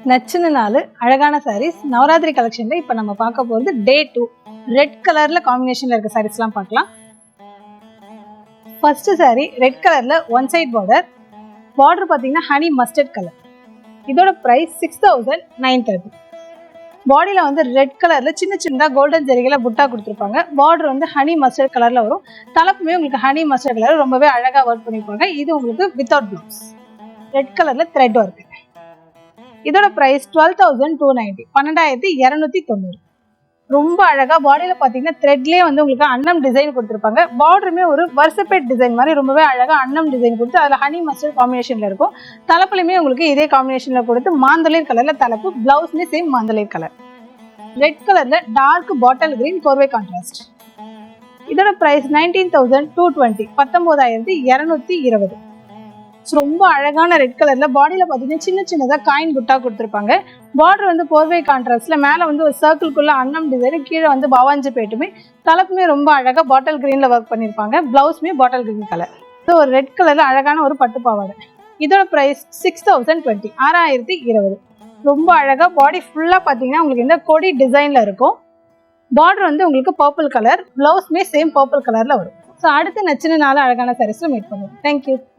நச்சுன்னு 4 அழகான சாரீஸ் நவராத்திரி கலெக்ஷன்ல இப்போ நம்ம பார்க்க போகிறது டே 2 ரெட் கலர்ல காம்பினேஷன்ல இருக்க சாரீஸ்லாம் பார்க்கலாம். ஃபர்ஸ்ட் சாரீ ரெட் கலர்ல ஒன் சைட் பார்டர் பார்த்தீங்கன்னா ஹனி மஸ்டர்ட் கலர். இதோட பிரைஸ் 6930. பாடியில் வந்து ரெட் கலர்ல சின்ன சின்னதாக கோல்டன் ஜெரிகளை புட்டா கொடுத்துருப்பாங்க. பார்டர் வந்து ஹனி மஸ்டர்ட் கலர்ல வரும். தலைப்புமே உங்களுக்கு ஹனி மஸ்டர்ட் கலர் ரொம்பவே அழகாக ஒர்க் பண்ணியிருப்பாங்க. இது உங்களுக்கு வித்தவுட் பிளவுஸ் ரெட் கலர்ல த்ரெட் ஒர்க். இதோட பிரைஸ் 12,290 12,290. ரொம்ப அழகா பாடியில பாத்தீங்கன்னா த்ரெட்லயே வந்து உங்களுக்கு அன்னம் டிசைன் கொடுத்துருப்பாங்க. பார்டருமே ஒரு வர்சபேட் டிசைன் மாதிரி ரொம்பவே அழகா அன்னம் டிசைன் கொடுத்து அதுல ஹனி மஸ்டர்ட் காம்பினேஷன்ல இருக்கும். தலைப்புலையுமே உங்களுக்கு இதே காம்பினேஷன்ல கொடுத்து மாந்தளிர் கலர்ல தலைப்பு, பிளவுஸ்மே சேம் மாந்தளிர் கலர். ரெட் கலர்ல டார்க் பாட்டில் கிரீன் கோர்வை கான்ட்ராஸ்ட். இதோட பிரைஸ் 19,220 19,220. ரொம்ப அழகான ரெட் கலர்ல பாடியில பாத்தீங்கன்னா சின்ன சின்னதாக காயின் புட்டா கொடுத்துருப்பாங்க. பார்டர் வந்து போர்வை கான்ட்ராஸ்ட்ல மேல வந்து ஒரு சர்க்கிள்குள்ள அன்னம் டிசைன், கீழே வந்து பவாஞ்சி பேட்டுமே, தலைப்புமே ரொம்ப அழகா பாட்டில் கிரீன்ல ஒர்க் பண்ணிருப்பாங்க. பிளவுஸ்மே பாட்டில் கிரீன் கலர். ஒரு ரெட் கலர்ல அழகான ஒரு பட்டு பாவாடை. இதோட பிரைஸ் 6,020 6020. ரொம்ப அழகா பாடி ஃபுல்லா பாத்தீங்கன்னா உங்களுக்கு இந்த கொடி டிசைன்ல இருக்கும். பார்டர் வந்து உங்களுக்கு பர்பிள் கலர், பிளவுஸ்மே சேம் பர்பிள் கலர்ல வரும். ஸோ அடுத்து நச்சுன்னு 4 அழகான சாரீஸ்ல மீட் பண்ணுவோம். தேங்க்யூ.